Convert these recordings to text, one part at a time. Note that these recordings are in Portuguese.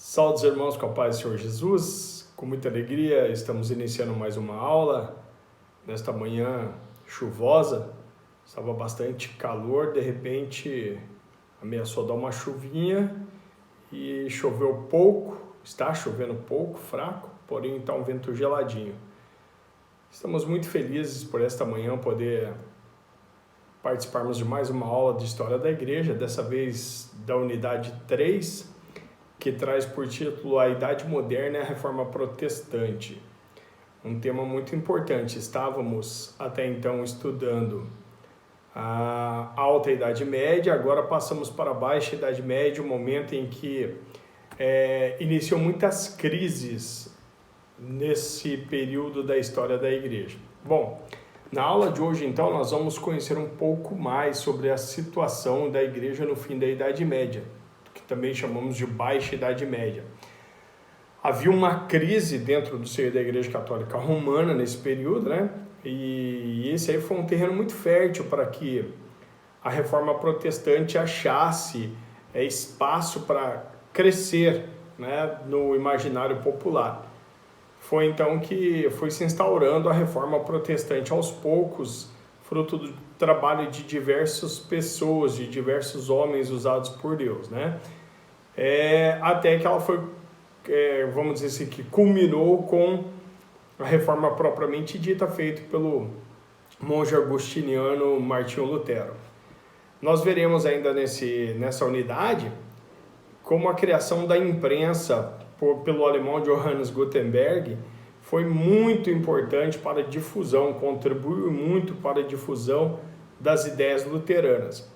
Salve, irmãos, com a paz do Senhor Jesus. Com muita alegria, estamos iniciando mais uma aula nesta manhã chuvosa. Estava bastante calor, de repente ameaçou dar uma chuvinha e choveu pouco, está chovendo pouco, fraco, porém está um vento geladinho. Estamos muito felizes por esta manhã poder participarmos de mais uma aula de História da Igreja, dessa vez da unidade 3, que traz por título A Idade Moderna e a Reforma Protestante. Um tema muito importante. Estávamos até então estudando a Alta Idade Média, agora passamos para a Baixa Idade Média, um momento em que iniciou muitas crises nesse período da história da Igreja. Bom, na aula de hoje, então, nós vamos conhecer um pouco mais sobre a situação da Igreja no fim da Idade Média, que também chamamos de Baixa Idade Média. Havia uma crise dentro do seio da Igreja Católica Romana nesse período, né? E esse aí foi um terreno muito fértil para que a Reforma Protestante achasse espaço para crescer, né, no imaginário popular. Foi então que foi se instaurando a Reforma Protestante aos poucos, fruto do trabalho de diversas pessoas, de diversos homens usados por Deus, né? Até que ela foi, vamos dizer assim, que culminou com a reforma propriamente dita, feita pelo monge agostiniano Martinho Lutero. Nós veremos ainda nessa unidade como a criação da imprensa pelo alemão Johannes Gutenberg foi muito importante para a difusão, contribuiu muito para a difusão das ideias luteranas.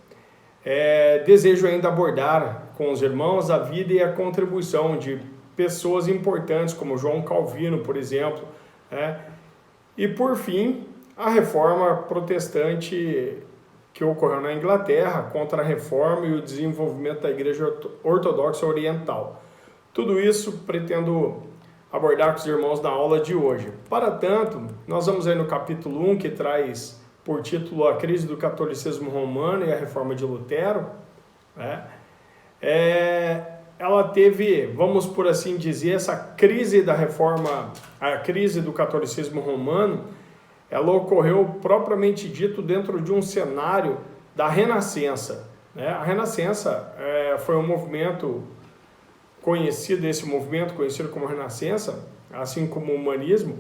Desejo ainda abordar com os irmãos a vida e a contribuição de pessoas importantes, como João Calvino, por exemplo, e por fim, a reforma protestante que ocorreu na Inglaterra contra a reforma e o desenvolvimento da Igreja Ortodoxa Oriental. Tudo isso pretendo abordar com os irmãos na aula de hoje. Para tanto, nós vamos aí no capítulo 1, que traz por título A Crise do Catolicismo Romano e a Reforma de Lutero. Ela teve, vamos por assim dizer, essa crise da reforma, a crise do catolicismo romano, ela ocorreu propriamente dito dentro de um cenário da Renascença. A Renascença foi um movimento conhecido, conhecido como Renascença, assim como o humanismo.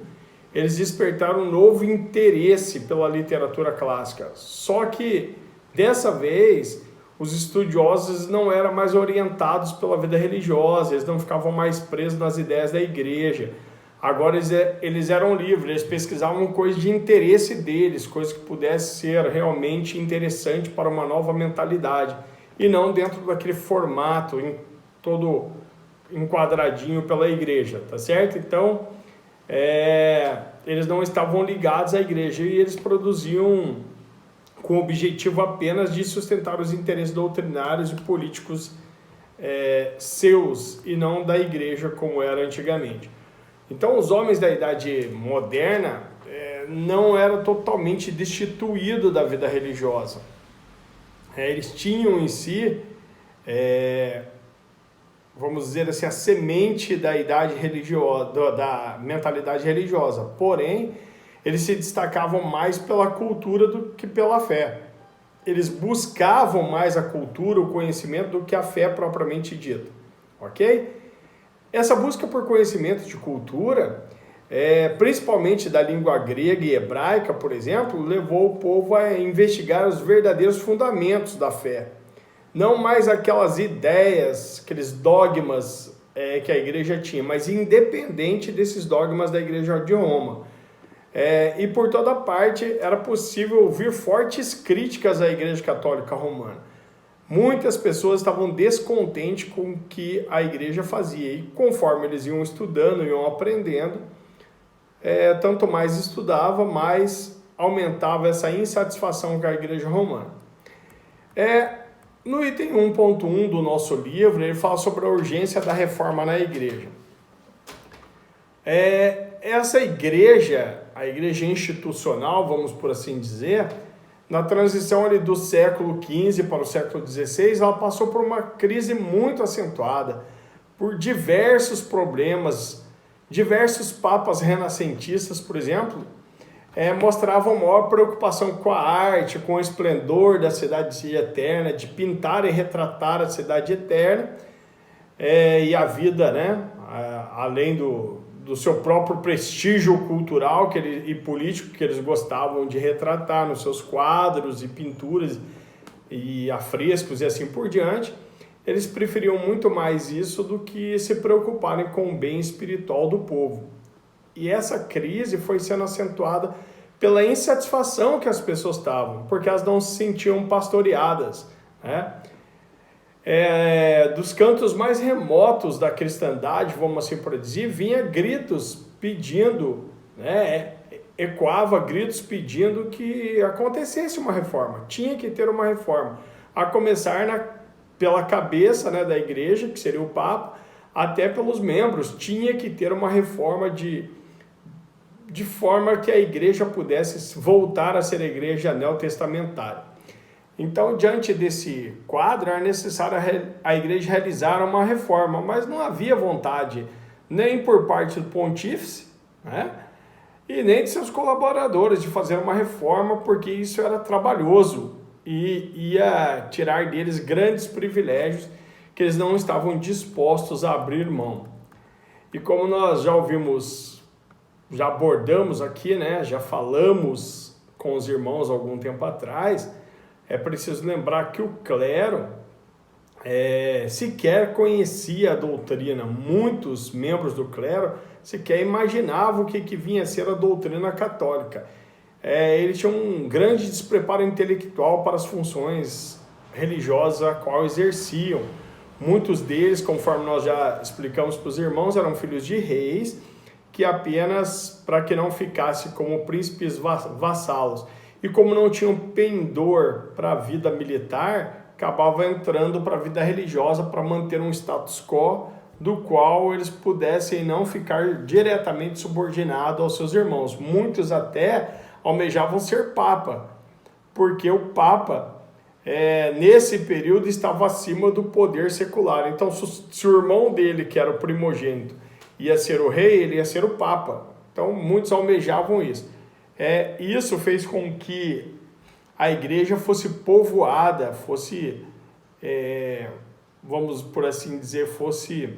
Eles despertaram um novo interesse pela literatura clássica. Só que, dessa vez, os estudiosos não eram mais orientados pela vida religiosa, eles não ficavam mais presos nas ideias da igreja. Agora eles eram livres, eles pesquisavam coisas de interesse deles, coisas que pudessem ser realmente interessantes para uma nova mentalidade, e não dentro daquele formato todo enquadradinho pela igreja, tá certo? Então, eles não estavam ligados à igreja e eles produziam com o objetivo apenas de sustentar os interesses doutrinários e políticos seus e não da igreja como era antigamente. Então, os homens da Idade Moderna não eram totalmente destituídos da vida religiosa. Eles tinham em si, vamos dizer assim, a semente da idade religiosa, da mentalidade religiosa. Porém, eles se destacavam mais pela cultura do que pela fé. Eles buscavam mais a cultura, o conhecimento, do que a fé propriamente dita. Ok? Essa busca por conhecimento de cultura, principalmente da língua grega e hebraica, por exemplo, levou o povo a investigar os verdadeiros fundamentos da fé. Não mais aquelas ideias, aqueles dogmas que a igreja tinha, mas independente desses dogmas da igreja de Roma. E por toda parte era possível ouvir fortes críticas à Igreja Católica Romana. Muitas pessoas estavam descontentes com o que a igreja fazia, e conforme eles iam estudando, iam aprendendo, tanto mais estudava, mais aumentava essa insatisfação com a igreja romana. No item 1.1 do nosso livro, ele fala sobre a urgência da reforma na igreja. Essa igreja, a igreja institucional, vamos por assim dizer, na transição ali do século XV para o século XVI, ela passou por uma crise muito acentuada, por diversos problemas. Diversos papas renascentistas, por exemplo, mostravam maior preocupação com a arte, com o esplendor da cidade eterna, de pintar e retratar a cidade eterna e a vida, né? Além do seu próprio prestígio cultural e político que eles gostavam de retratar nos seus quadros e pinturas e afrescos e assim por diante. Eles preferiam muito mais isso do que se preocuparem com o bem espiritual do povo. E essa crise foi sendo acentuada pela insatisfação que as pessoas estavam, porque elas não se sentiam pastoreadas, né? Dos cantos mais remotos da cristandade, vamos assim por dizer, vinha gritos pedindo, né? Ecoava gritos pedindo que acontecesse uma reforma. Tinha que ter uma reforma, a começar pela cabeça, né, da igreja, que seria o Papa, até pelos membros. Tinha que ter uma reforma de forma que a igreja pudesse voltar a ser a igreja neotestamentária. Então, diante desse quadro, era necessário a igreja realizar uma reforma, mas não havia vontade nem por parte do pontífice, né, e nem de seus colaboradores de fazer uma reforma, porque isso era trabalhoso e ia tirar deles grandes privilégios que eles não estavam dispostos a abrir mão. E como nós já ouvimos, já abordamos aqui, né, já falamos com os irmãos há algum tempo atrás, é preciso lembrar que o clero sequer conhecia a doutrina. Muitos membros do clero sequer imaginavam o que vinha a ser a doutrina católica. Eles tinham um grande despreparo intelectual para as funções religiosas a qual exerciam. Muitos deles, conforme nós já explicamos para os irmãos, eram filhos de reis, que apenas para que não ficasse como príncipes vassalos. E como não tinham pendor para a vida militar, acabava entrando para a vida religiosa para manter um status quo do qual eles pudessem não ficar diretamente subordinados aos seus irmãos. Muitos até almejavam ser papa, porque o papa, nesse período, estava acima do poder secular. Então, se o irmão dele, que era o primogênito, ia ser o rei, ele ia ser o papa. Então, muitos almejavam isso. Isso fez com que a igreja fosse povoada, fosse, vamos por assim dizer, fosse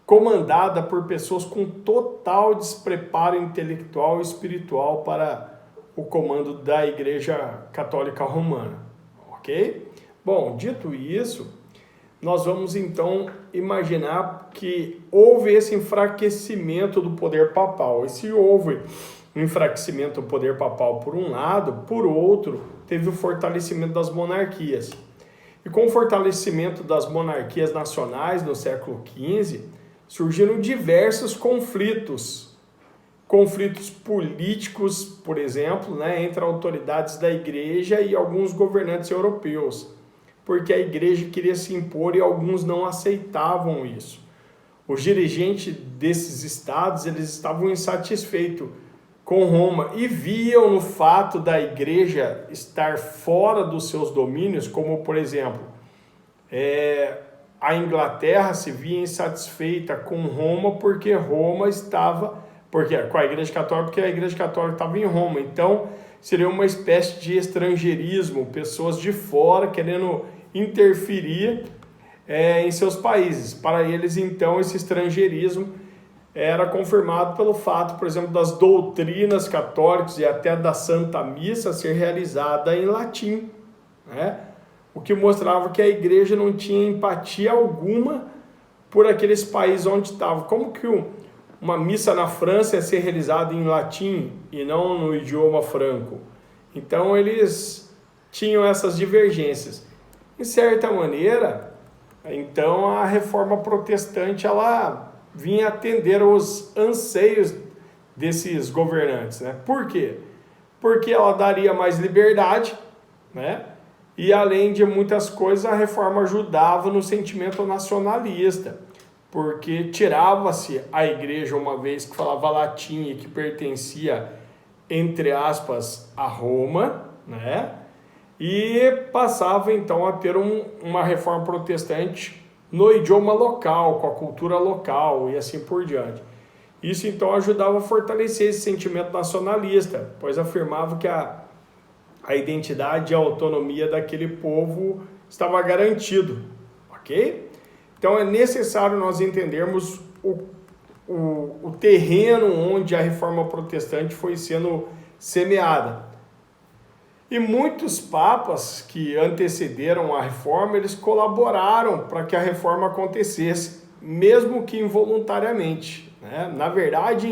comandada por pessoas com total despreparo intelectual e espiritual para o comando da Igreja Católica Romana, ok? Bom, dito isso, nós vamos então imaginar que houve esse enfraquecimento do poder papal. E se houve um enfraquecimento do poder papal por um lado, por outro, teve o fortalecimento das monarquias. E com o fortalecimento das monarquias nacionais no século XV, surgiram diversos conflitos políticos, por exemplo, né, entre autoridades da igreja e alguns governantes europeus, porque a igreja queria se impor e alguns não aceitavam isso. Os dirigentes desses estados, eles estavam insatisfeitos com Roma e viam no fato da igreja estar fora dos seus domínios, como por exemplo, a Inglaterra se via insatisfeita com Roma porque Roma estava, com a Igreja Católica, porque a Igreja Católica estava em Roma. Então, seria uma espécie de estrangeirismo, pessoas de fora querendo interferir em seus países. Para eles, então, esse estrangeirismo era confirmado pelo fato, por exemplo, das doutrinas católicas e até da Santa Missa ser realizada em latim, né? O que mostrava que a igreja não tinha empatia alguma por aqueles países onde estava. Como que uma missa na França ia ser realizada em latim e não no idioma franco? Então eles tinham essas divergências. De certa maneira, então a reforma protestante ela vinha atender os anseios desses governantes, né? Por quê? Porque ela daria mais liberdade, né? E além de muitas coisas, a reforma ajudava no sentimento nacionalista, porque tirava-se a igreja, uma vez que falava latim e que pertencia, entre aspas, a Roma, né? E passava então a ter uma reforma protestante no idioma local, com a cultura local e assim por diante. Isso então ajudava a fortalecer esse sentimento nacionalista, pois afirmava que a identidade e a autonomia daquele povo estava garantido, ok? Então é necessário nós entendermos o terreno onde a reforma protestante foi sendo semeada. E muitos papas que antecederam a reforma, eles colaboraram para que a reforma acontecesse, mesmo que involuntariamente, né? Na verdade,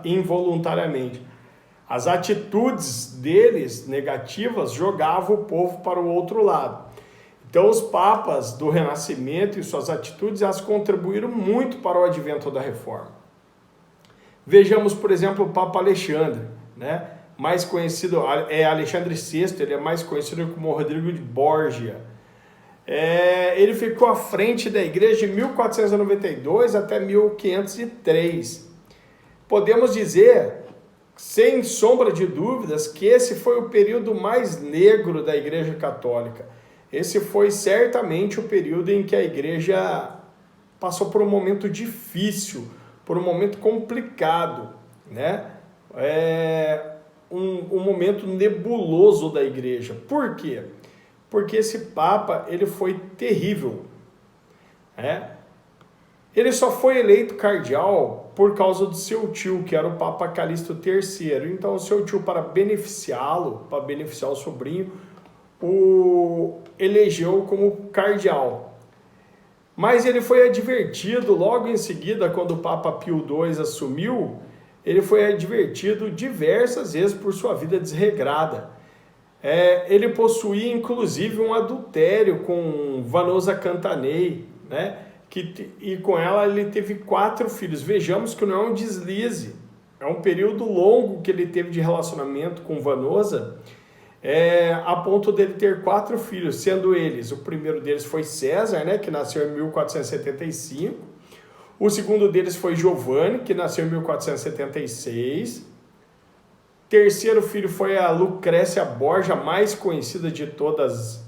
involuntariamente. As atitudes deles negativas jogavam o povo para o outro lado. Então, os papas do Renascimento e suas atitudes, elas contribuíram muito para o advento da reforma. Vejamos, por exemplo, o Papa Alexandre, né? Mais conhecido é Alexandre VI, ele é mais conhecido como Rodrigo de Borgia. Ele ficou à frente da igreja de 1492 até 1503. Podemos dizer, sem sombra de dúvidas, que esse foi o período mais negro da Igreja Católica. Esse foi certamente o período em que a igreja passou por um momento difícil, por um momento complicado, né? Um momento nebuloso da igreja. Por quê? Porque esse Papa, ele foi terrível. Ele só foi eleito cardeal por causa do seu tio, que era o Papa Calixto III. Então, o seu tio, para beneficiá-lo, para beneficiar o sobrinho, o elegeu como cardeal. Mas ele foi advertido logo em seguida, quando o Papa Pio II assumiu, ele foi advertido diversas vezes por sua vida desregrada. Ele possuía inclusive um adultério com Vanosa Cantanei, né? E com ela ele teve 4 filhos. Vejamos que não é um deslize, é um período longo que ele teve de relacionamento com Vanosa, a ponto dele ter 4 filhos, sendo eles, o primeiro deles foi César, né, que nasceu em 1475, o segundo deles foi Giovanni, que nasceu em 1476, terceiro filho foi a Lucrécia Borgia, mais conhecida de todos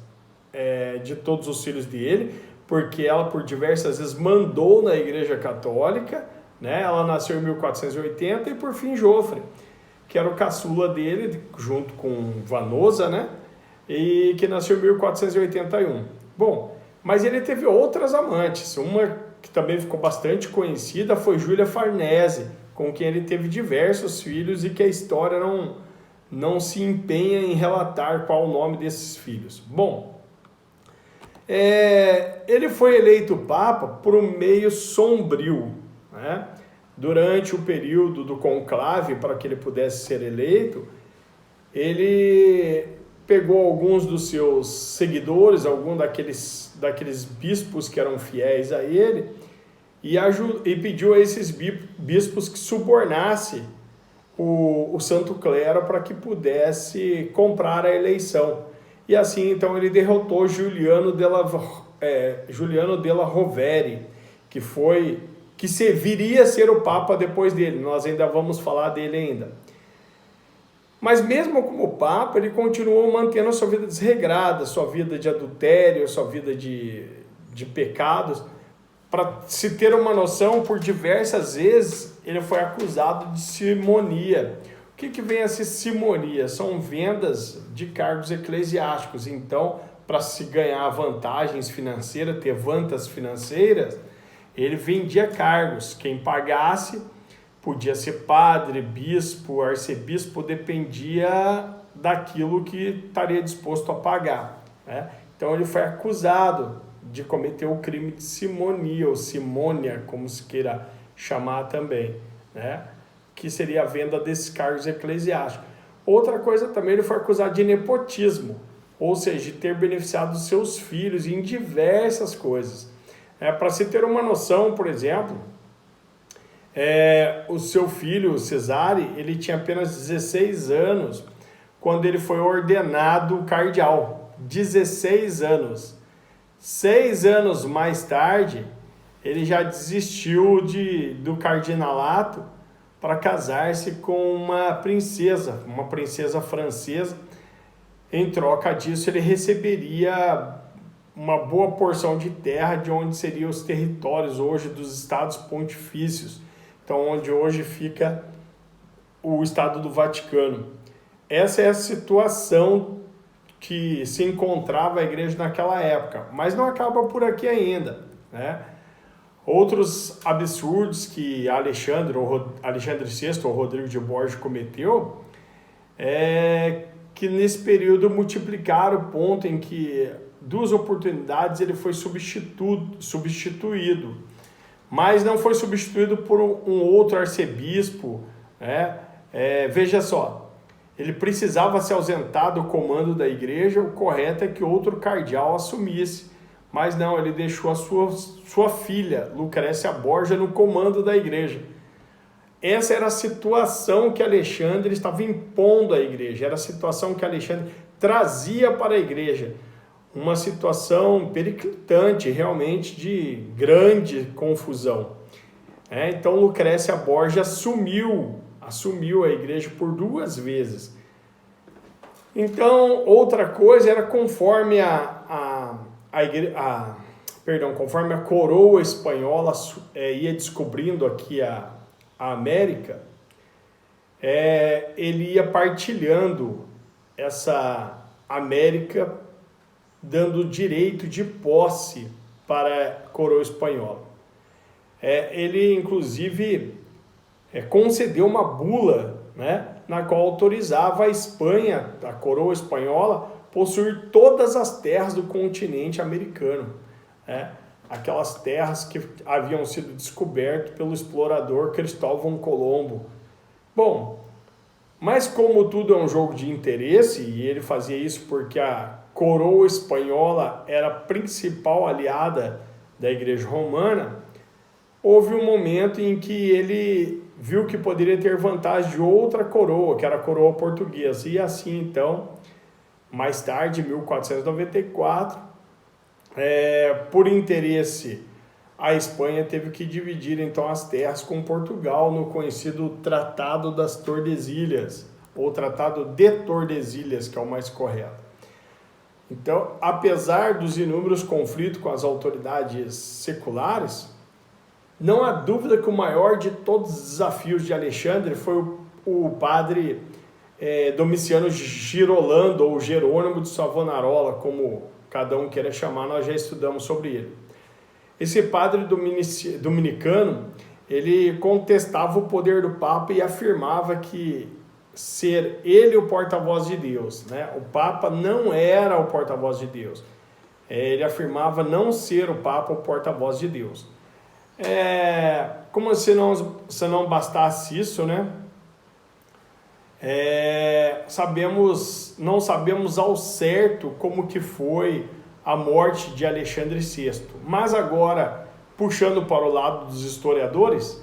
os filhos dele, porque ela por diversas vezes mandou na Igreja Católica, né? Ela nasceu em 1480, e por fim Jofre, que era o caçula dele, junto com Vanosa, né? E que nasceu em 1481. Bom, mas ele teve outras amantes. Uma que também ficou bastante conhecida foi Júlia Farnese, com quem ele teve diversos filhos e que a história não se empenha em relatar qual o nome desses filhos. Bom, ele foi eleito Papa por um meio sombrio, né? Durante o período do conclave, para que ele pudesse ser eleito, ele pegou alguns dos seus seguidores, alguns daqueles bispos que eram fiéis a ele, e pediu a esses bispos que subornasse o Santo Clero para que pudesse comprar a eleição. E assim, então, ele derrotou Giuliano della Rovere, que viria a ser o Papa depois dele. Nós ainda vamos falar dele ainda. Mas mesmo como Papa, ele continuou mantendo a sua vida desregrada, sua vida de adultério, sua vida de pecados. Para se ter uma noção, por diversas vezes ele foi acusado de simonia. O que vem a ser simonia? São vendas de cargos eclesiásticos. Então, para se ganhar vantagens financeiras, ter vantas financeiras, ele vendia cargos. Quem pagasse podia ser padre, bispo, arcebispo, dependia daquilo que estaria disposto a pagar, né? Então ele foi acusado de cometer o crime de simonia, ou simônia, como se queira chamar também, né? Que seria a venda desses cargos eclesiásticos. Outra coisa também, ele foi acusado de nepotismo, ou seja, de ter beneficiado os seus filhos em diversas coisas. Para se ter uma noção, por exemplo, o seu filho, Cesare, ele tinha apenas 16 anos quando ele foi ordenado cardeal. 16 anos. 6 anos mais tarde, ele já desistiu do cardinalato para casar-se com uma princesa francesa. Em troca disso, ele receberia uma boa porção de terra de onde seriam os territórios hoje dos estados pontifícios, então onde hoje fica o Estado do Vaticano. Essa é a situação que se encontrava a igreja naquela época, mas não acaba por aqui ainda, né? Outros absurdos que Alexandre VI ou Rodrigo de Borges cometeu é que nesse período multiplicaram o ponto em que duas oportunidades ele foi substituído, mas não foi substituído por um outro arcebispo, né? Veja só, ele precisava se ausentar do comando da igreja, o correto é que outro cardeal assumisse, mas não, ele deixou a sua filha, Lucrécia Borgia, no comando da igreja. Essa era a situação que Alexandre estava impondo à igreja, era a situação que Alexandre trazia para a igreja, uma situação periclitante, realmente de grande confusão. Então Lucrécia Borgia assumiu a igreja por 2 vezes. Então, outra coisa era conforme conforme a coroa espanhola ia descobrindo aqui a América, ele ia partilhando essa América, dando direito de posse para a coroa espanhola. Ele, inclusive, concedeu uma bula, né, na qual autorizava a Espanha, a coroa espanhola, possuir todas as terras do continente americano, né? Aquelas terras que haviam sido descobertas pelo explorador Cristóvão Colombo. Bom, mas como tudo é um jogo de interesse, e ele fazia isso porque a coroa espanhola era a principal aliada da Igreja Romana, houve um momento em que ele viu que poderia ter vantagem de outra coroa, que era a coroa portuguesa. E assim, então, mais tarde, em 1494, por interesse, a Espanha teve que dividir então as terras com Portugal no conhecido Tratado das Tordesilhas, ou Tratado de Tordesilhas, que é o mais correto. Então, apesar dos inúmeros conflitos com as autoridades seculares, não há dúvida que o maior de todos os desafios de Alexandre foi o padre Domiciano Girolando, ou Jerônimo de Savonarola, como cada um queira chamar, nós já estudamos sobre ele. Esse padre dominicano, ele contestava o poder do Papa e afirmava que ser ele o porta-voz de Deus, né? O Papa não era o porta-voz de Deus. Ele afirmava não ser o Papa o porta-voz de Deus. Como se não bastasse isso, né? Não sabemos ao certo como que foi a morte de Alexandre VI. Mas agora, puxando para o lado dos historiadores,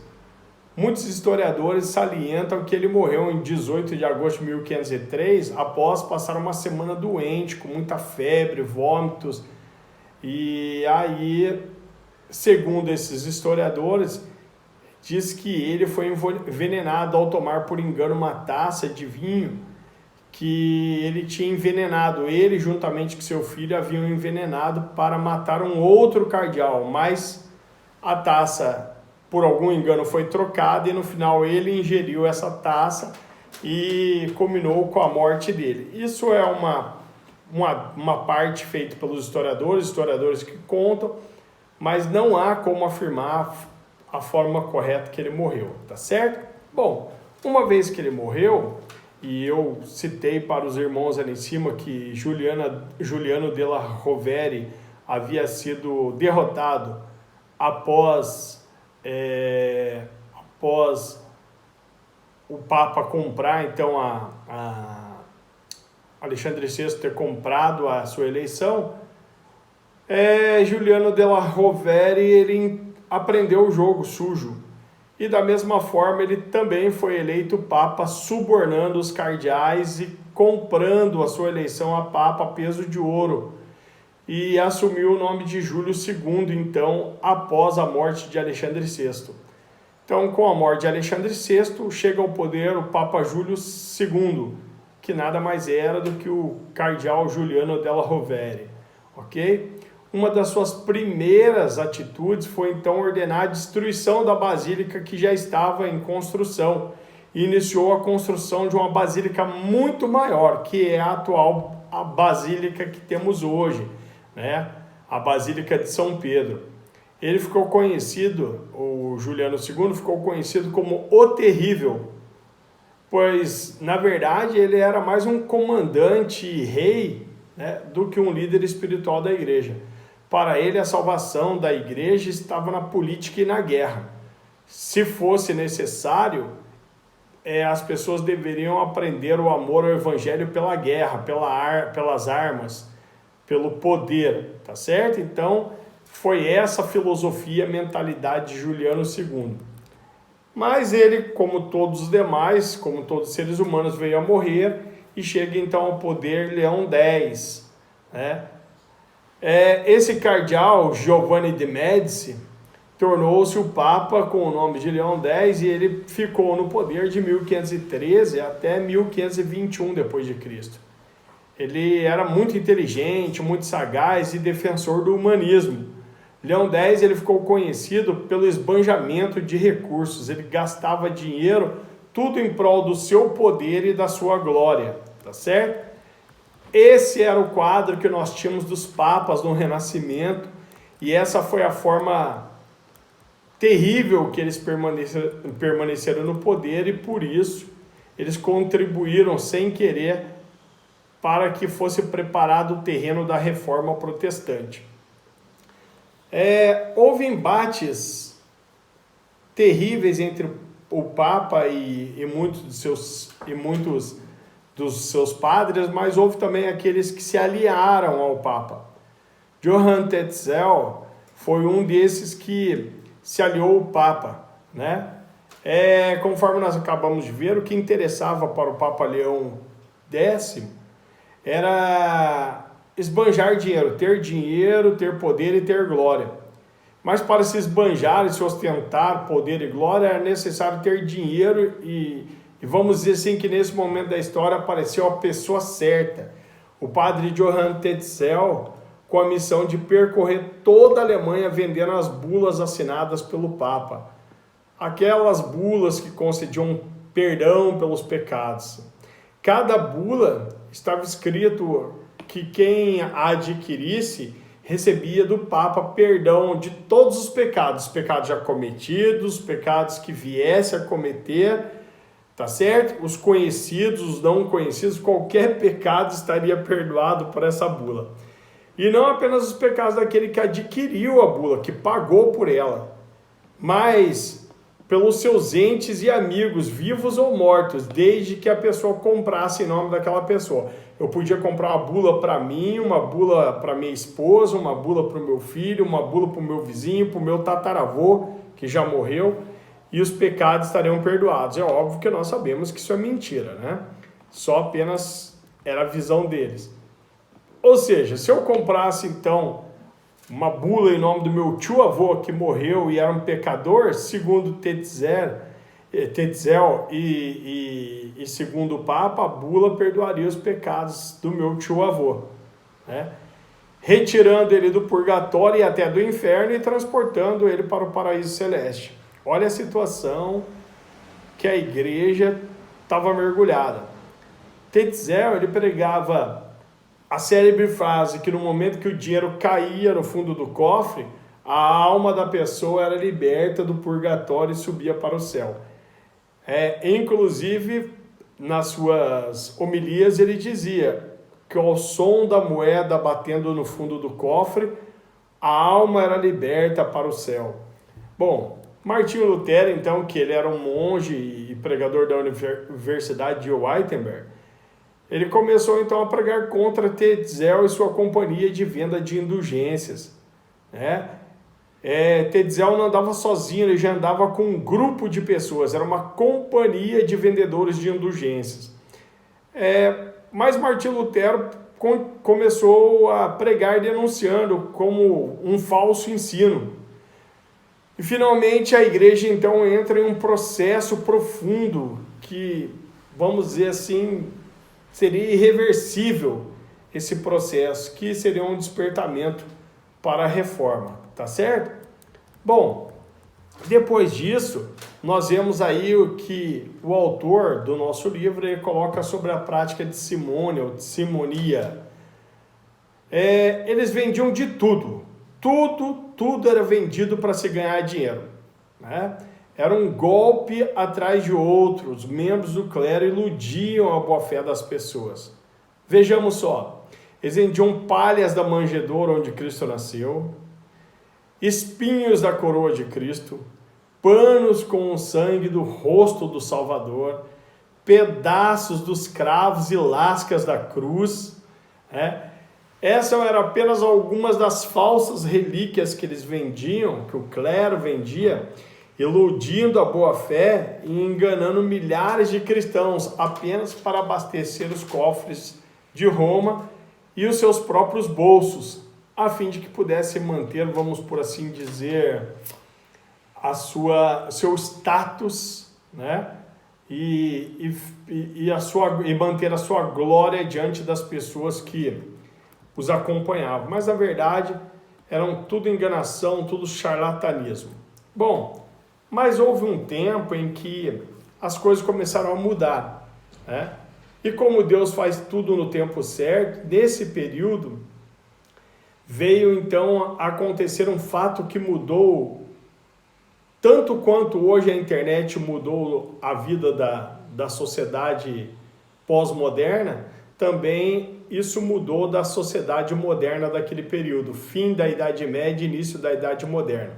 muitos historiadores salientam que ele morreu em 18 de agosto de 1503, após passar uma semana doente, com muita febre, vômitos. E aí, segundo esses historiadores, diz que ele foi envenenado ao tomar por engano uma taça de vinho, que ele tinha envenenado. Ele, juntamente com seu filho, haviam envenenado para matar um outro cardeal, mas a taça, por algum engano, foi trocada e no final ele ingeriu essa taça e culminou com a morte dele. Isso é uma parte feita pelos historiadores que contam, mas não há como afirmar a forma correta que ele morreu, tá certo? Bom, uma vez que ele morreu, e eu citei para os irmãos ali em cima que Juliano della Rovere havia sido derrotado após o Papa comprar, então, Alexandre VI ter comprado a sua eleição, Juliano della Rovere, ele aprendeu o jogo sujo. E da mesma forma ele também foi eleito Papa subornando os cardeais e comprando a sua eleição a Papa a peso de ouro. E assumiu o nome de Júlio II, então, após a morte de Alexandre VI. Então, com a morte de Alexandre VI, chega ao poder o Papa Júlio II, que nada mais era do que o cardeal Juliano della Rovere, ok? uma das suas primeiras atitudes foi então ordenar a destruição da basílica que já estava em construção e iniciou a construção de uma basílica muito maior, que é a atual basílica que temos hoje, né? A Basílica de São Pedro. Ele ficou conhecido, o Juliano II ficou conhecido como o Terrível, pois, na verdade, ele era mais um comandante e rei, né, do que um líder espiritual da igreja. Para ele, a salvação da igreja estava na política e na guerra. Se fosse necessário, as pessoas deveriam aprender o amor ao evangelho pela guerra, pelas armas, pelo poder, tá certo? Então, foi essa filosofia, mentalidade de Juliano II. Mas ele, como todos os demais, como todos os seres humanos, veio a morrer e chega então ao poder Leão X, né? Esse cardeal, Giovanni de Médici, tornou-se o Papa com o nome de Leão X e ele ficou no poder de 1513 até 1521 depois de Cristo. Ele era muito inteligente, muito sagaz e defensor do humanismo. Leão X ele ficou conhecido pelo esbanjamento de recursos, ele gastava dinheiro tudo em prol do seu poder e da sua glória, tá certo? Esse era o quadro que nós tínhamos dos papas no Renascimento e essa foi a forma terrível que eles permaneceram no poder e por isso eles contribuíram sem querer para que fosse preparado o terreno da reforma protestante. Houve embates terríveis entre o Papa e muitos dos seus padres, mas houve também aqueles que se aliaram ao Papa. Johann Tetzel foi um desses que se aliou ao Papa, né? Conforme nós acabamos de ver, o que interessava para o Papa Leão X era esbanjar dinheiro, ter poder e ter glória. Mas para se esbanjar e se ostentar poder e glória, era necessário ter dinheiro e vamos dizer assim que nesse momento da história apareceu a pessoa certa. O padre Johann Tetzel, com a missão de percorrer toda a Alemanha vendendo as bulas assinadas pelo Papa. Aquelas bulas que concediam perdão pelos pecados. Cada bula estava escrito que quem a adquirisse recebia do Papa perdão de todos os pecados já cometidos, pecados que viesse a cometer, tá certo? Os conhecidos, os não conhecidos, qualquer pecado estaria perdoado por essa bula. E não apenas os pecados daquele que adquiriu a bula, que pagou por ela, mas pelos seus entes e amigos, vivos ou mortos, desde que a pessoa comprasse em nome daquela pessoa. Eu podia comprar uma bula para mim, uma bula para minha esposa, uma bula para o meu filho, uma bula para o meu vizinho, para o meu tataravô, que já morreu, e os pecados estariam perdoados. É óbvio que nós sabemos que isso é mentira, né? Só apenas era a visão deles. Ou seja, se eu comprasse então uma bula em nome do meu tio-avô que morreu e era um pecador, segundo Tetzel e segundo o Papa, a bula perdoaria os pecados do meu tio-avô, né? Retirando ele do purgatório e até do inferno e transportando ele para o paraíso celeste. Olha a situação que a igreja estava mergulhada. Tetzel, ele pregava a célebre frase que no momento que o dinheiro caía no fundo do cofre, a alma da pessoa era liberta do purgatório e subia para o céu. Inclusive, nas suas homilias, ele dizia que ao som da moeda batendo no fundo do cofre, a alma era liberta para o céu. Bom, Martinho Lutero, então, que ele era um monge e pregador da Universidade de Wittenberg, ele começou então a pregar contra Tetzel e sua companhia de venda de indulgências, né? Tetzel não andava sozinho, ele já andava com um grupo de pessoas, era uma companhia de vendedores de indulgências. Mas Martinho Lutero começou a pregar denunciando como um falso ensino. E finalmente a igreja então entra em um processo profundo que, vamos dizer assim, seria irreversível esse processo, que seria um despertamento para a reforma, tá certo? Bom, depois disso, nós vemos aí o que o autor do nosso livro ele coloca sobre a prática de simônia ou de simonia. Eles vendiam de tudo, tudo era vendido para se ganhar dinheiro, né? Era um golpe atrás de outro, os membros do clero iludiam a boa-fé das pessoas. Vejamos só, eles vendiam palhas da manjedoura onde Cristo nasceu, espinhos da coroa de Cristo, panos com o sangue do rosto do Salvador, pedaços dos cravos e lascas da cruz, né? Essas eram apenas algumas das falsas relíquias que eles vendiam, que o clero vendia, iludindo a boa-fé e enganando milhares de cristãos apenas para abastecer os cofres de Roma e os seus próprios bolsos, a fim de que pudesse manter, vamos por assim dizer, seu status, né? E manter a sua glória diante das pessoas que os acompanhavam. Mas na verdade eram tudo enganação, tudo charlatanismo. Bom, mas houve um tempo em que as coisas começaram a mudar, né? E como Deus faz tudo no tempo certo, nesse período veio então acontecer um fato que mudou, tanto quanto hoje a internet mudou a vida da sociedade pós-moderna, também isso mudou da sociedade moderna daquele período, fim da Idade Média e início da Idade Moderna.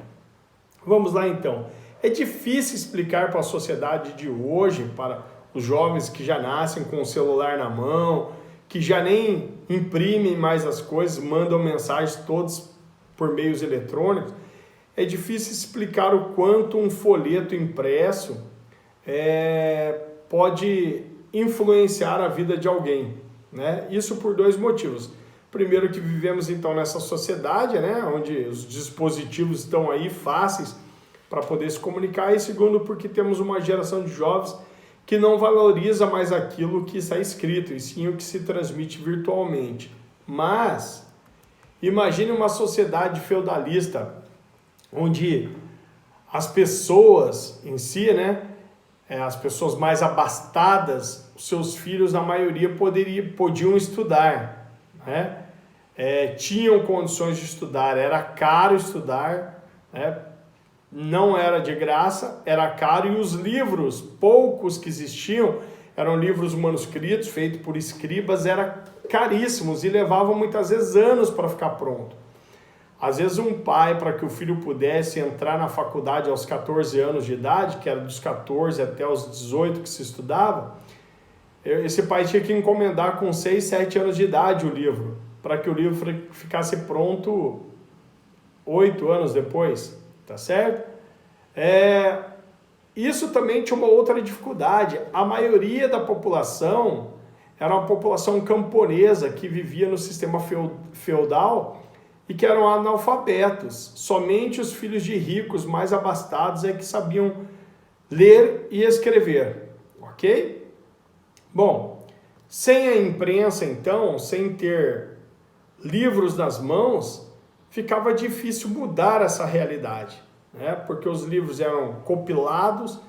Vamos lá então. É difícil explicar para a sociedade de hoje, para os jovens que já nascem com o celular na mão, que já nem imprimem mais as coisas, mandam mensagens todos por meios eletrônicos, é difícil explicar o quanto um folheto impresso pode influenciar a vida de alguém, né? Isso por dois motivos. Primeiro, que vivemos então nessa sociedade, né, onde os dispositivos estão aí fáceis para poder se comunicar, e segundo, porque temos uma geração de jovens que não valoriza mais aquilo que está escrito, e sim o que se transmite virtualmente. Mas imagine uma sociedade feudalista, onde as pessoas em si, né, as pessoas mais abastadas, seus filhos, na maioria, podiam estudar, né? Tinham condições de estudar, era caro estudar, né? Não era de graça, era caro, e os livros, poucos que existiam, eram livros manuscritos, feitos por escribas, eram caríssimos e levavam muitas vezes anos para ficar pronto. Às vezes um pai, para que o filho pudesse entrar na faculdade aos 14 anos de idade, que era dos 14 até os 18 que se estudava, esse pai tinha que encomendar com 6, 7 anos de idade o livro, para que o livro ficasse pronto 8 anos depois, tá certo? Isso também tinha uma outra dificuldade. A maioria da população era uma população camponesa que vivia no sistema feudal e que eram analfabetos. Somente os filhos de ricos mais abastados é que sabiam ler e escrever, ok? Bom, sem a imprensa então, sem ter livros nas mãos, ficava difícil mudar essa realidade, né? Porque os livros eram compilados,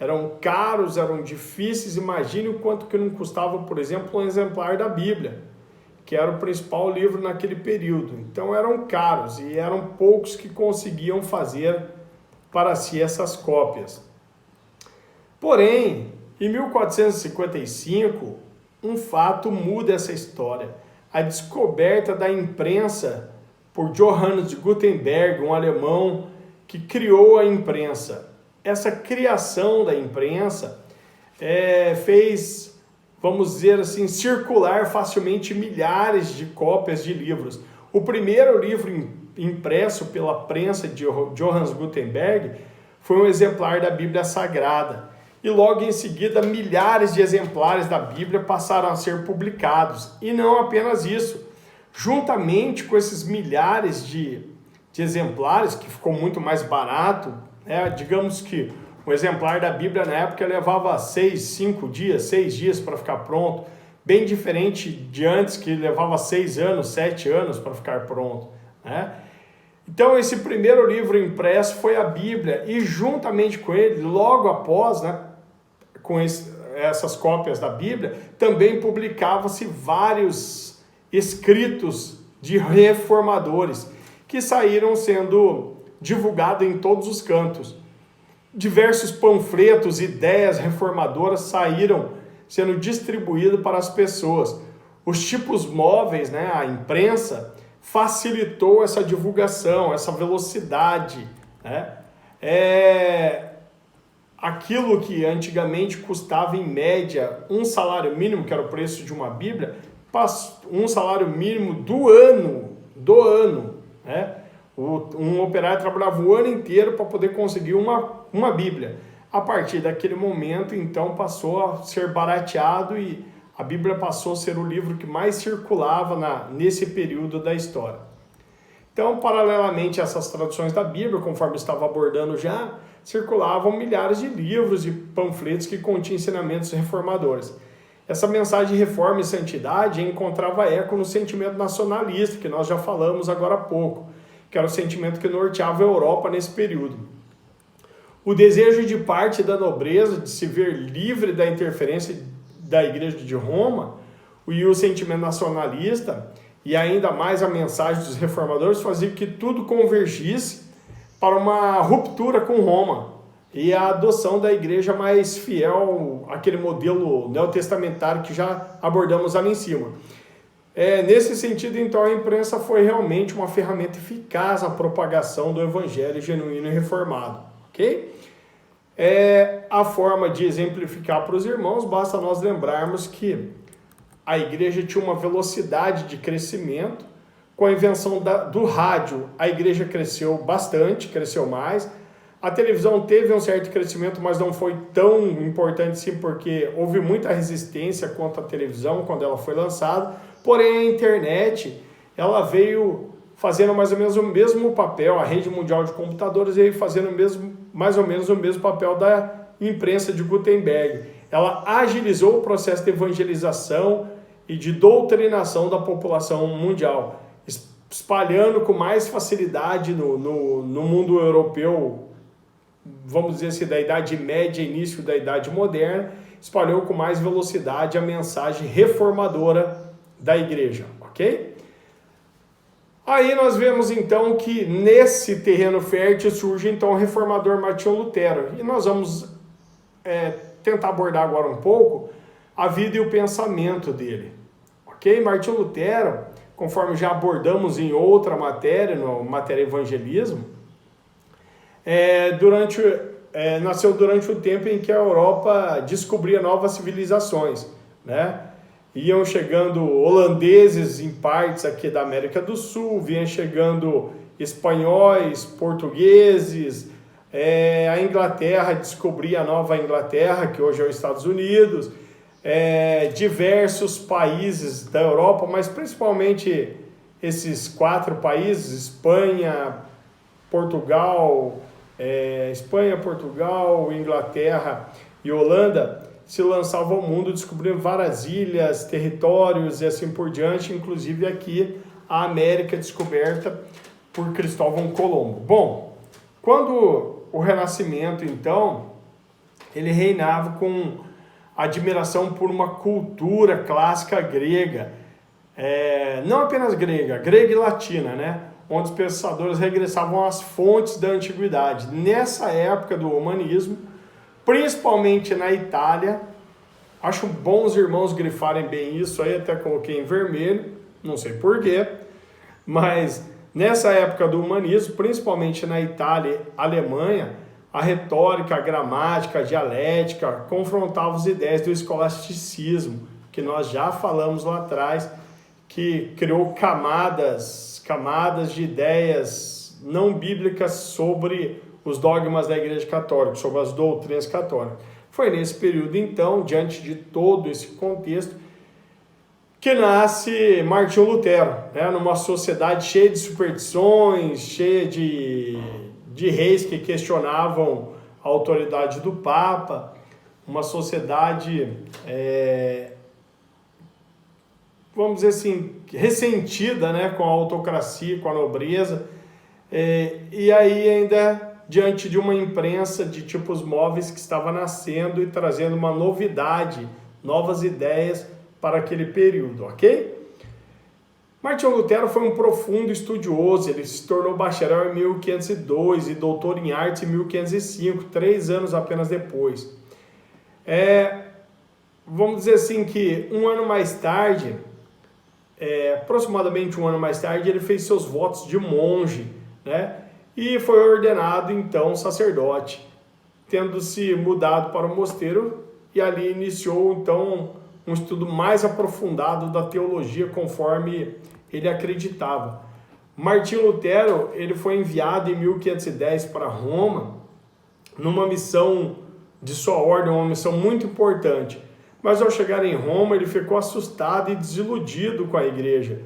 eram caros, eram difíceis. Imagine o quanto que não custava, por exemplo, um exemplar da Bíblia, que era o principal livro naquele período. Então eram caros e eram poucos que conseguiam fazer para si essas cópias. Porém, em 1455, um fato muda essa história. A descoberta da imprensa por Johannes Gutenberg, um alemão que criou a imprensa. Essa criação da imprensa fez, vamos dizer assim, circular facilmente milhares de cópias de livros. O primeiro livro impresso pela prensa de Johannes Gutenberg foi um exemplar da Bíblia Sagrada. E logo em seguida, milhares de exemplares da Bíblia passaram a ser publicados. E não apenas isso. Juntamente com esses milhares de exemplares, que ficou muito mais barato, né? Digamos que um exemplar da Bíblia na época levava 6 dias para ficar pronto, bem diferente de antes, que levava 6 anos, 7 anos para ficar pronto, né? Então, esse primeiro livro impresso foi a Bíblia, e juntamente com ele, logo após, né, com essas cópias da Bíblia, também publicava-se vários escritos de reformadores, que saíram sendo divulgados em todos os cantos. Diversos panfletos, ideias reformadoras saíram sendo distribuídos para as pessoas. Os tipos móveis, né, a imprensa, facilitou essa divulgação, essa velocidade, né? Aquilo que antigamente custava em média um salário mínimo, que era o preço de uma Bíblia, um salário mínimo do ano, né? Um operário trabalhava o ano inteiro para poder conseguir uma Bíblia. A partir daquele momento, então, passou a ser barateado e a Bíblia passou a ser o livro que mais circulava nesse período da história. Então, paralelamente a essas traduções da Bíblia, conforme estava abordando já, circulavam milhares de livros e panfletos que continham ensinamentos reformadores. Essa mensagem de reforma e santidade encontrava eco no sentimento nacionalista, que nós já falamos agora há pouco, que era o sentimento que norteava a Europa nesse período. O desejo de parte da nobreza de se ver livre da interferência da Igreja de Roma e o sentimento nacionalista, e ainda mais a mensagem dos reformadores, fazia que tudo convergisse para uma ruptura com Roma e a adoção da igreja mais fiel àquele modelo neotestamentário que já abordamos ali em cima. Nesse sentido, então, a imprensa foi realmente uma ferramenta eficaz na propagação do evangelho genuíno e reformado. Ok? A forma de exemplificar para os irmãos, basta nós lembrarmos que a igreja tinha uma velocidade de crescimento. Com a invenção do rádio, a igreja cresceu bastante, cresceu mais. A televisão teve um certo crescimento, mas não foi tão importante sim, porque houve muita resistência contra a televisão quando ela foi lançada. Porém, a internet, ela veio fazendo mais ou menos o mesmo papel, a rede mundial de computadores veio fazendo mais ou menos o mesmo papel da imprensa de Gutenberg. Ela agilizou o processo de evangelização e de doutrinação da população mundial, espalhando com mais facilidade no mundo europeu, vamos dizer assim, da Idade Média, início da Idade Moderna, espalhou com mais velocidade a mensagem reformadora da igreja, ok? Aí nós vemos então que nesse terreno fértil surge então o reformador Martinho Lutero, e nós vamos tentar abordar agora um pouco a vida e o pensamento dele, ok? Martinho Lutero, conforme já abordamos em outra matéria, na matéria evangelismo, nasceu durante o tempo em que a Europa descobria novas civilizações, né? Iam chegando holandeses em partes aqui da América do Sul, vinham chegando espanhóis, portugueses, a Inglaterra descobria a Nova Inglaterra, que hoje é os Estados Unidos, diversos países da Europa, mas principalmente esses 4 países, Espanha, Portugal, Inglaterra e Holanda, se lançavam ao mundo, descobrindo várias ilhas, territórios e assim por diante, inclusive aqui a América descoberta por Cristóvão Colombo. Bom, quando o Renascimento, então, ele reinava com admiração por uma cultura clássica grega, não apenas grega e latina, né? Onde os pensadores regressavam às fontes da antiguidade. Nessa época do humanismo, principalmente na Itália, acho bom os irmãos grifarem bem isso aí, até coloquei em vermelho, não sei porquê, mas nessa época do humanismo, principalmente na Itália e Alemanha, a retórica, a gramática, a dialética confrontavam as ideias do escolasticismo, que nós já falamos lá atrás, que criou camadas de ideias não bíblicas sobre os dogmas da Igreja Católica, sobre as doutrinas católicas. Foi nesse período, então, diante de todo esse contexto, que nasce Martinho Lutero, né? Numa sociedade cheia de superstições, cheia de reis que questionavam a autoridade do Papa, uma sociedade, vamos dizer assim, ressentida, né? Com a autocracia, com a nobreza, E aí ainda diante de uma imprensa de tipos móveis que estava nascendo e trazendo uma novidade, novas ideias para aquele período, ok? Martinho Lutero foi um profundo estudioso, ele se tornou bacharel em 1502 e doutor em artes em 1505, 3 anos apenas depois. Vamos dizer assim que um ano mais tarde, aproximadamente um ano mais tarde, ele fez seus votos de monge, né? E foi ordenado então sacerdote, tendo-se mudado para o mosteiro e ali iniciou então um estudo mais aprofundado da teologia conforme ele acreditava. Martinho Lutero, ele foi enviado em 1510 para Roma numa missão de sua ordem, uma missão muito importante. Mas ao chegar em Roma, ele ficou assustado e desiludido com a igreja.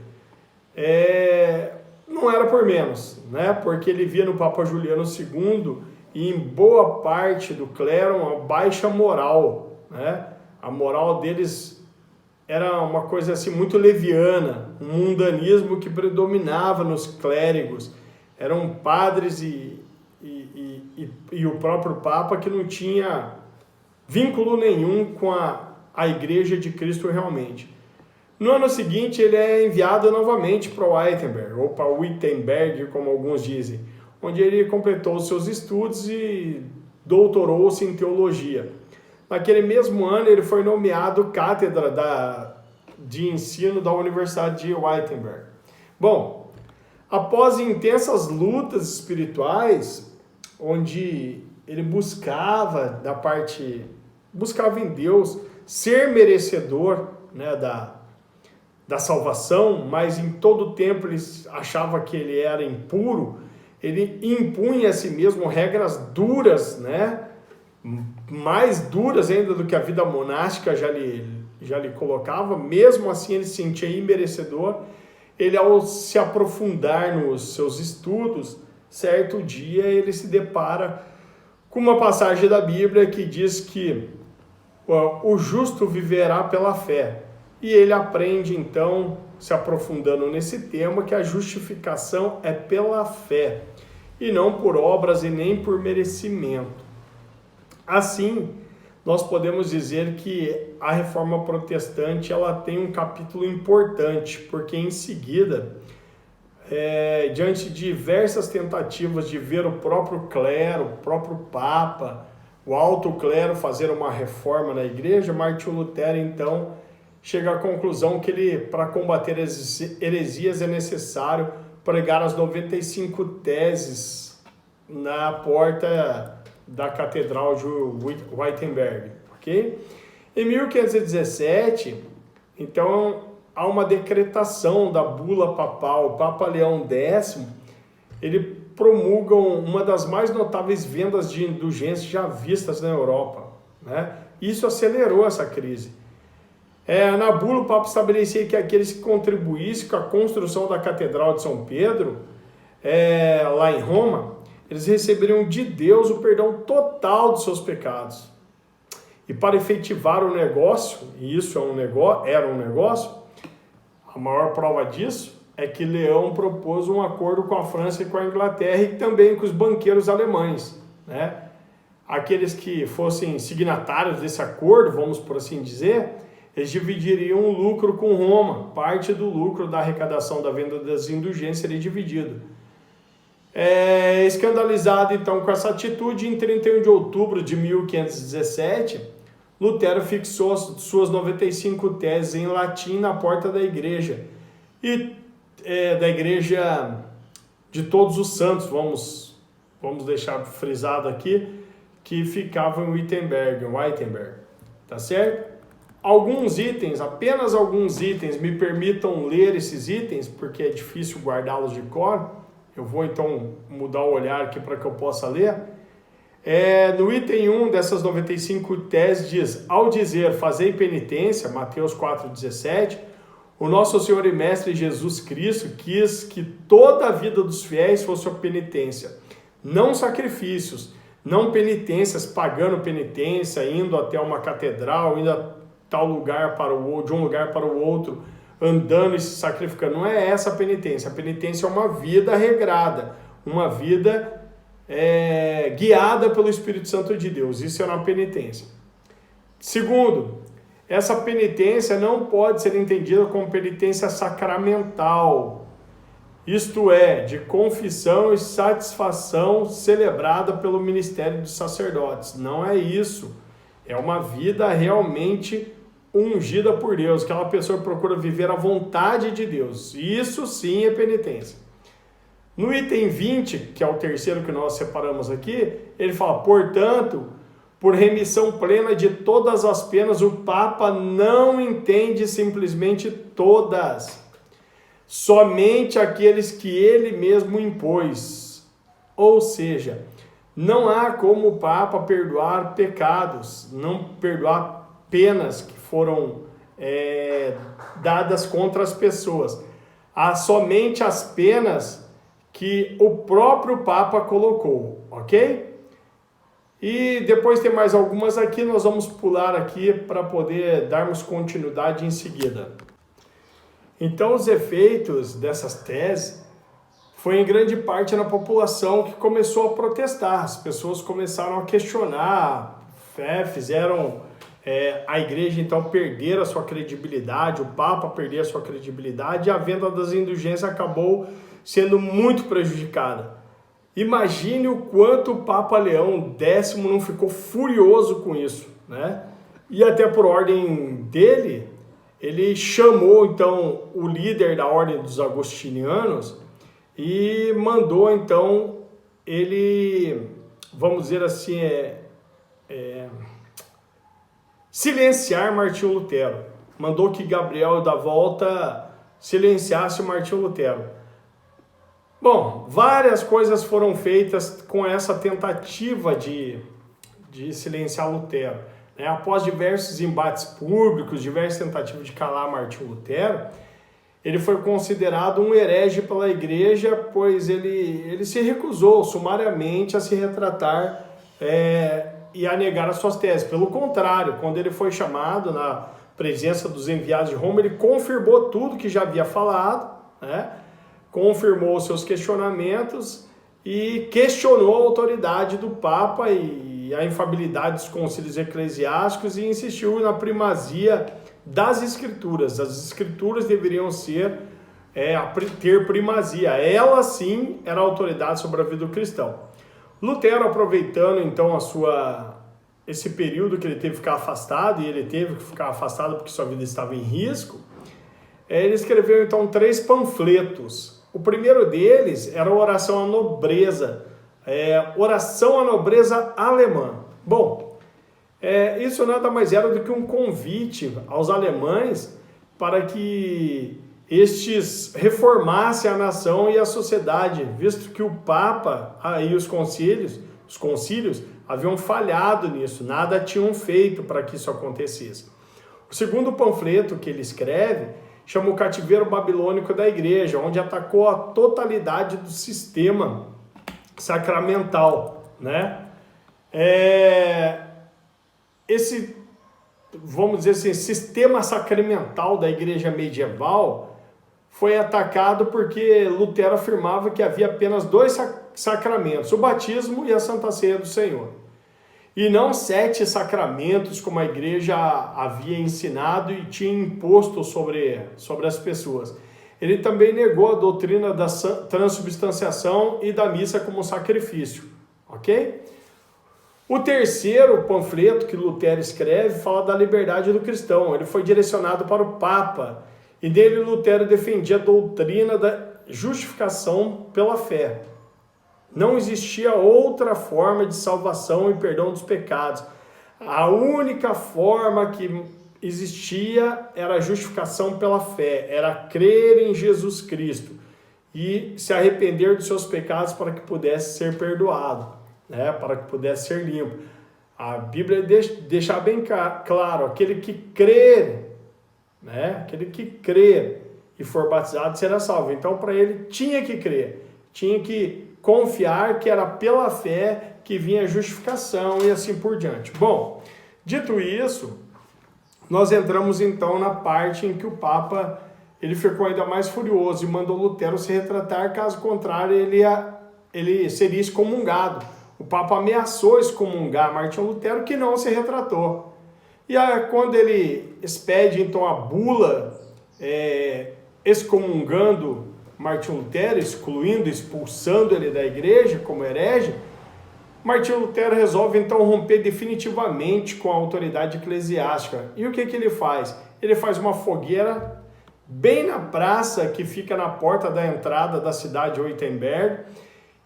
Não era por menos, né? Porque ele via no Papa Juliano II e em boa parte do clero uma baixa moral, né? A moral deles era uma coisa assim muito leviana, um mundanismo que predominava nos clérigos. Eram padres e o próprio Papa que não tinha vínculo nenhum com a Igreja de Cristo realmente. No ano seguinte, ele é enviado novamente para Wittenberg, ou para Wittenberg, como alguns dizem, onde ele completou os seus estudos e doutorou-se em teologia. Naquele mesmo ano, ele foi nomeado cátedra de ensino da Universidade de Wittenberg. Bom, após intensas lutas espirituais, onde ele buscava em Deus ser merecedor, né, da salvação, mas em todo tempo ele achava que ele era impuro, ele impunha a si mesmo regras duras, né, mais duras ainda do que a vida monástica já lhe colocava. Mesmo assim ele se sentia imerecedor. Ele, ao se aprofundar nos seus estudos, certo dia ele se depara com uma passagem da Bíblia que diz que o justo viverá pela fé. E ele aprende então, se aprofundando nesse tema, que a justificação é pela fé e não por obras e nem por merecimento. Assim, nós podemos dizer que a Reforma Protestante ela tem um capítulo importante, porque em seguida, diante de diversas tentativas de ver o próprio clero, o próprio Papa, o alto clero fazer uma reforma na igreja, Martinho Lutero então chega à conclusão que para combater as heresias é necessário pregar as 95 teses na porta da Catedral de Wittenberg, ok? Em 1517, então, há uma decretação da bula papal. O Papa Leão X, ele promulga uma das mais notáveis vendas de indulgências já vistas na Europa, né? Isso acelerou essa crise. Na bula, o Papa estabelecia que aqueles que contribuíssem com a construção da Catedral de São Pedro, lá em Roma, eles receberiam de Deus o perdão total dos seus pecados. E para efetivar o negócio, e isso era um negócio, a maior prova disso é que Leão propôs um acordo com a França e com a Inglaterra e também com os banqueiros alemães, né? Aqueles que fossem signatários desse acordo, vamos por assim dizer, eles dividiriam o lucro com Roma. Parte do lucro da arrecadação da venda das indulgências seria dividido. Escandalizado então com essa atitude, em 31 de outubro de 1517, Lutero fixou suas 95 teses em latim na porta da igreja, e da igreja de Todos os Santos, vamos deixar frisado aqui, que ficava em Wittenberg, tá certo? Alguns itens, apenas alguns itens, me permitam ler esses itens, porque é difícil guardá-los de cor. Eu vou então mudar o olhar aqui para que eu possa ler. No item 1 dessas 95 teses diz: ao dizer fazei penitência, Mateus 4,17, o nosso Senhor e Mestre Jesus Cristo quis que toda a vida dos fiéis fosse a penitência, não sacrifícios, não penitências, pagando penitência, indo até uma catedral, indo a tal lugar de um lugar para o outro, andando e se sacrificando. Não é essa a penitência. A penitência é uma vida regrada, uma vida guiada pelo Espírito Santo de Deus. Isso é uma penitência. Segundo, essa penitência não pode ser entendida como penitência sacramental, isto é, de confissão e satisfação celebrada pelo ministério dos sacerdotes. Não é isso. É uma vida realmente ungida por Deus, aquela pessoa procura viver a vontade de Deus. Isso sim é penitência. No item 20, que é o terceiro que nós separamos aqui, ele fala, portanto, por remissão plena de todas as penas, o Papa não entende simplesmente todas, somente aqueles que ele mesmo impôs. Ou seja, não há como o Papa perdoar pecados, não perdoar penas que foram dadas contra as pessoas. Há somente as penas que o próprio Papa colocou, ok? E depois tem mais algumas aqui, nós vamos pular aqui para poder darmos continuidade em seguida. Então, os efeitos dessas teses foi em grande parte na população que começou a protestar. As pessoas começaram a questionar, fizeram a igreja então perder a sua credibilidade, o Papa perder a sua credibilidade, e a venda das indulgências acabou sendo muito prejudicada. Imagine o quanto o Papa Leão X não ficou furioso com isso, né? E até por ordem dele, ele chamou então o líder da ordem dos agostinianos e mandou então ele, vamos dizer assim, silenciar Martinho Lutero. Mandou que Gabriel da Volta silenciasse Martinho Lutero. Bom, várias coisas foram feitas com essa tentativa de silenciar Lutero. Após diversos embates públicos, diversas tentativas de calar Martinho Lutero, ele foi considerado um herege pela igreja, pois ele se recusou sumariamente a se retratar e a negar as suas teses. Pelo contrário, quando ele foi chamado na presença dos enviados de Roma, ele confirmou tudo que já havia falado, né? Confirmou seus questionamentos e questionou a autoridade do Papa e a infalibilidade dos concílios eclesiásticos e insistiu na primazia das Escrituras. As Escrituras deveriam ter primazia. Ela sim era a autoridade sobre a vida do cristão. Lutero, aproveitando então esse período que ele teve que ficar afastado, e ele teve que ficar afastado porque sua vida estava em risco, ele escreveu então 3 panfletos. O primeiro deles era a Oração à Nobreza, Oração à Nobreza Alemã. Bom, isso nada mais era do que um convite aos alemães para que estes reformassem a nação e a sociedade, visto que o Papa e os concílios haviam falhado nisso, nada tinham feito para que isso acontecesse. O segundo panfleto que ele escreve chama o Cativeiro Babilônico da Igreja, onde atacou a totalidade do sistema sacramental, né? Esse, vamos dizer assim, sistema sacramental da Igreja medieval foi atacado porque Lutero afirmava que havia apenas 2 sacramentos, o batismo e a Santa Ceia do Senhor, e não 7 sacramentos como a igreja havia ensinado e tinha imposto sobre as pessoas. Ele também negou a doutrina da transubstanciação e da missa como sacrifício, ok? O terceiro panfleto que Lutero escreve fala da liberdade do cristão. Ele foi direcionado para o Papa e nele Lutero defendia a doutrina da justificação pela fé. Não existia outra forma de salvação e perdão dos pecados. A única forma que existia era a justificação pela fé, era crer em Jesus Cristo e se arrepender dos seus pecados para que pudesse ser perdoado, né? Para que pudesse ser limpo. A Bíblia deixa bem claro, aquele que crer, né? Aquele que crer e for batizado será salvo. Então, para ele, tinha que crer, tinha que confiar que era pela fé que vinha a justificação e assim por diante. Bom, dito isso, nós entramos então na parte em que o Papa ele ficou ainda mais furioso e mandou Lutero se retratar, caso contrário ele ia ele seria excomungado. O Papa ameaçou excomungar Martinho Lutero, que não se retratou. E aí, quando ele expede então a bula excomungando Martinho Lutero, excluindo, expulsando ele da igreja como herege, Martinho Lutero resolve então romper definitivamente com a autoridade eclesiástica. E o que ele faz? Ele faz uma fogueira bem na praça que fica na porta da entrada da cidade de Wittenberg,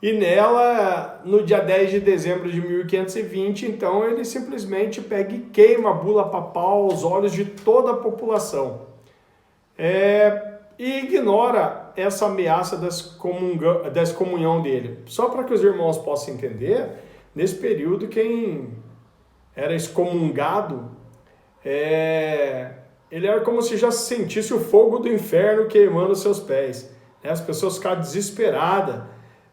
e nela, no dia 10 de dezembro de 1520, então ele simplesmente pega e queima a bula papal aos olhos de toda a população. E ignora essa ameaça da excomunhão dele. Só para que os irmãos possam entender, nesse período quem era excomungado, ele era como se já sentisse o fogo do inferno queimando seus pés. As pessoas ficavam desesperadas,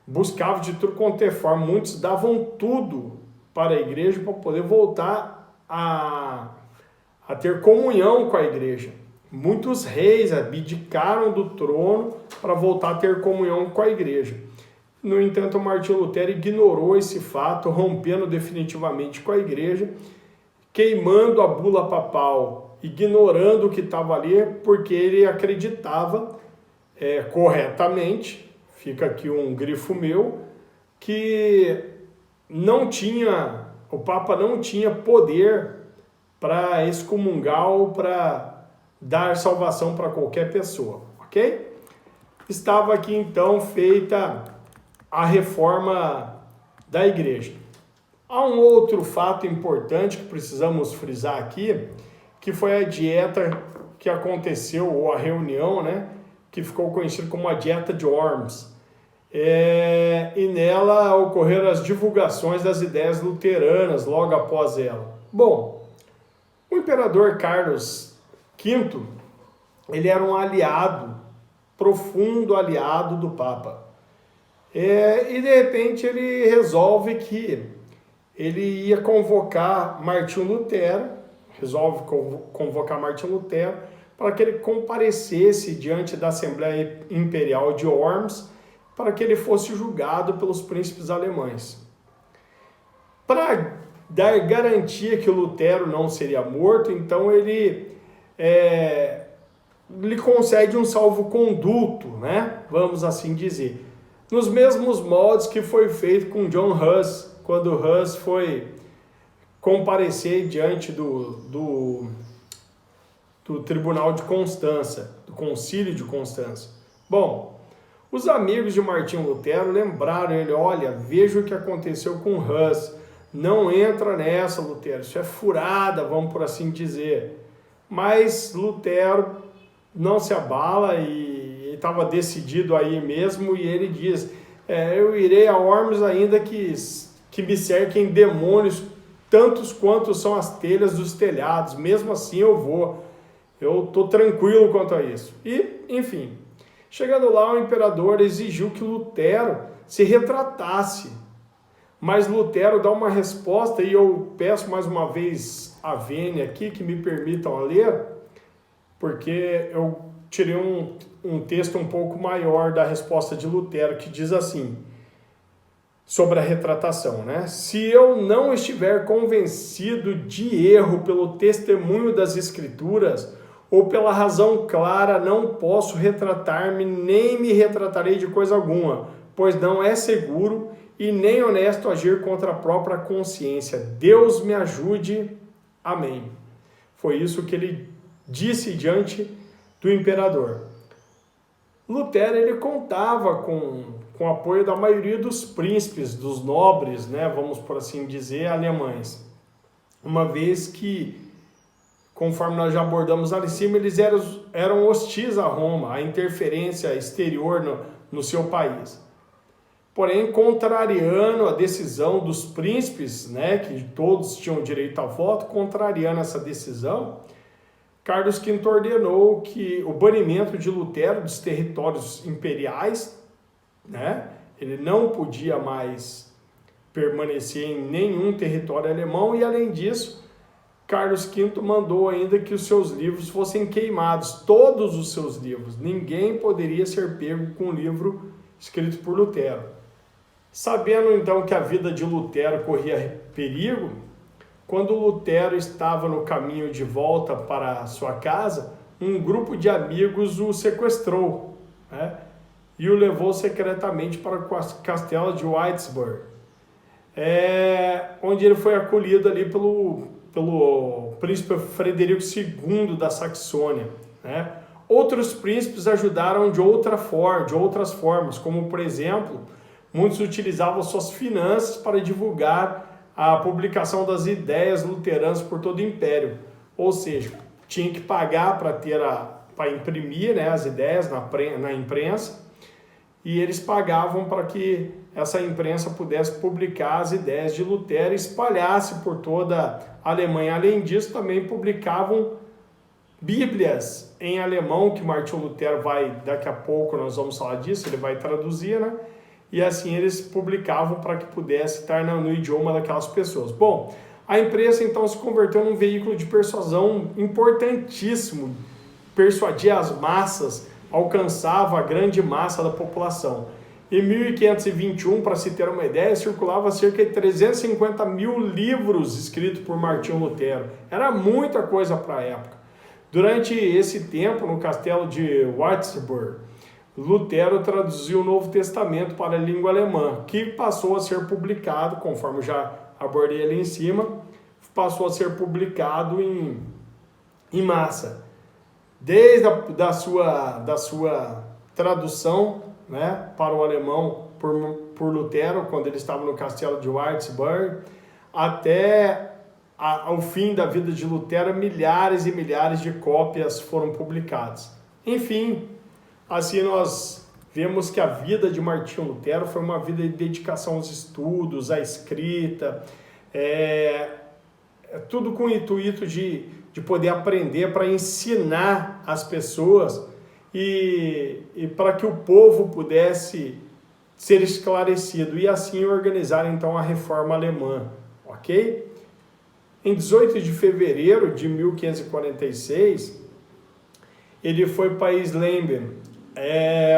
buscavam de tudo quanto é forma, muitos davam tudo para a igreja para poder voltar a ter comunhão com a igreja. Muitos reis abdicaram do trono para voltar a ter comunhão com a igreja. No entanto, Martinho Lutero ignorou esse fato, rompendo definitivamente com a igreja, queimando a bula papal, ignorando o que estava ali, porque ele acreditava corretamente, fica aqui um grifo meu, que o Papa não tinha poder para excomungar ou para dar salvação para qualquer pessoa, ok? Estava aqui então feita a reforma da igreja. Há um outro fato importante que precisamos frisar aqui, que foi a dieta que aconteceu, ou a reunião, que ficou conhecida como a Dieta de Worms. E nela ocorreram as divulgações das ideias luteranas logo após ela. Bom, o imperador Carlos V, ele era um aliado, profundo aliado do Papa. E de repente ele resolve que ele ia convocar Martinho Lutero, para que ele comparecesse diante da Assembleia Imperial de Worms, para que ele fosse julgado pelos príncipes alemães. Para dar garantia que o Lutero não seria morto, então ele lhe concede um salvo-conduto, vamos assim dizer, nos mesmos moldes que foi feito com John Huss, quando Huss foi comparecer diante do Tribunal de Constança, do Concílio de Constança. Bom, os amigos de Martinho Lutero lembraram ele: olha, veja o que aconteceu com Huss, não entra nessa, Lutero, isso é furada, vamos por assim dizer. Mas Lutero não se abala e estava decidido aí mesmo, e ele diz: eu irei a Worms ainda que me cerquem demônios, tantos quanto são as telhas dos telhados, mesmo assim eu estou tranquilo quanto a isso. E, enfim, chegando lá, o imperador exigiu que Lutero se retratasse, mas Lutero dá uma resposta, e eu peço mais uma vez a vênia aqui, que me permitam ler, porque eu tirei um texto um pouco maior da resposta de Lutero, que diz assim, sobre a retratação, Se eu não estiver convencido de erro pelo testemunho das Escrituras, ou pela razão clara, não posso retratar-me, nem me retratarei de coisa alguma, pois não é seguro e nem honesto agir contra a própria consciência. Deus me ajude. Amém. Foi isso que ele disse diante do imperador. Lutero, ele contava com o apoio da maioria dos príncipes, dos nobres, vamos por assim dizer, alemães. Uma vez que, conforme nós já abordamos ali em cima, eles eram hostis a Roma, a interferência exterior no seu país. Porém, contrariando a decisão dos príncipes, que todos tinham direito a voto, contrariando essa decisão, Carlos V ordenou que o banimento de Lutero dos territórios imperiais, ele não podia mais permanecer em nenhum território alemão, e além disso, Carlos V mandou ainda que os seus livros fossem queimados, todos os seus livros. Ninguém poderia ser pego com um livro escrito por Lutero. Sabendo então que a vida de Lutero corria perigo, quando Lutero estava no caminho de volta para sua casa, um grupo de amigos o sequestrou, né, e o levou secretamente para o castelo de Wittenberg, onde ele foi acolhido ali pelo príncipe Frederico II da Saxônia, né? Outros príncipes ajudaram de outras formas, como por exemplo, muitos utilizavam suas finanças para divulgar a publicação das ideias luteranas por todo o império, ou seja, tinha que pagar para imprimir, né, as ideias na imprensa, e eles pagavam para que essa imprensa pudesse publicar as ideias de Lutero e espalhasse por toda a Alemanha. Além disso, também publicavam Bíblias em alemão, que Martinho Lutero daqui a pouco nós vamos falar disso, ele vai traduzir, né? E assim eles publicavam para que pudesse estar no idioma daquelas pessoas. Bom, a imprensa então se converteu num veículo de persuasão importantíssimo, persuadia as massas, alcançava a grande massa da população. Em 1521, para se ter uma ideia, circulava cerca de 350 mil livros escritos por Martinho Lutero. Era muita coisa para a época. Durante esse tempo, no castelo de Wittenberg, Lutero traduziu o Novo Testamento para a língua alemã, que passou a ser publicado, conforme já abordei ali em cima, passou a ser publicado em massa. Desde da sua tradução, né, para o alemão por Lutero, quando ele estava no castelo de Wittenberg, até ao fim da vida de Lutero, milhares e milhares de cópias foram publicadas. Enfim, assim nós vemos que a vida de Martinho Lutero foi uma vida de dedicação aos estudos, à escrita, tudo com o intuito de poder aprender para ensinar as pessoas e para que o povo pudesse ser esclarecido e assim organizar então a reforma alemã, ok? Em 18 de fevereiro de 1546, ele foi para Eisleben,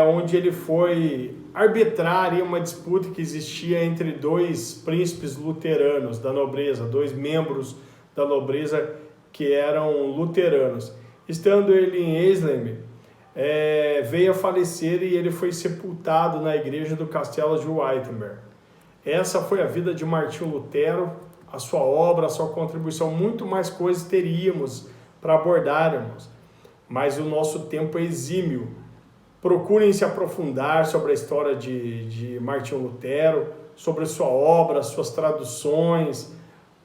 onde ele foi arbitrar em uma disputa que existia entre dois príncipes luteranos da nobreza, dois membros da nobreza que eram luteranos. Estando ele em Eisleben, veio a falecer e ele foi sepultado na igreja do castelo de Wittenberg. Essa foi a vida de Martinho Lutero, a sua obra, a sua contribuição. Muito mais coisas teríamos para abordarmos, mas o nosso tempo é exímio. Procurem se aprofundar sobre a história de Martinho Lutero, sobre sua obra, suas traduções,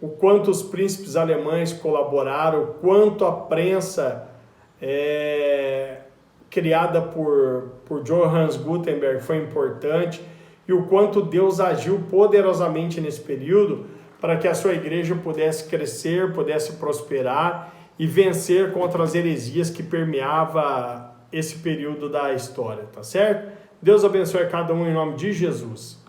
o quanto os príncipes alemães colaboraram, o quanto a prensa criada por Johannes Gutenberg foi importante e o quanto Deus agiu poderosamente nesse período para que a sua igreja pudesse crescer, pudesse prosperar e vencer contra as heresias que permeava esse período da história, tá certo? Deus abençoe cada um em nome de Jesus.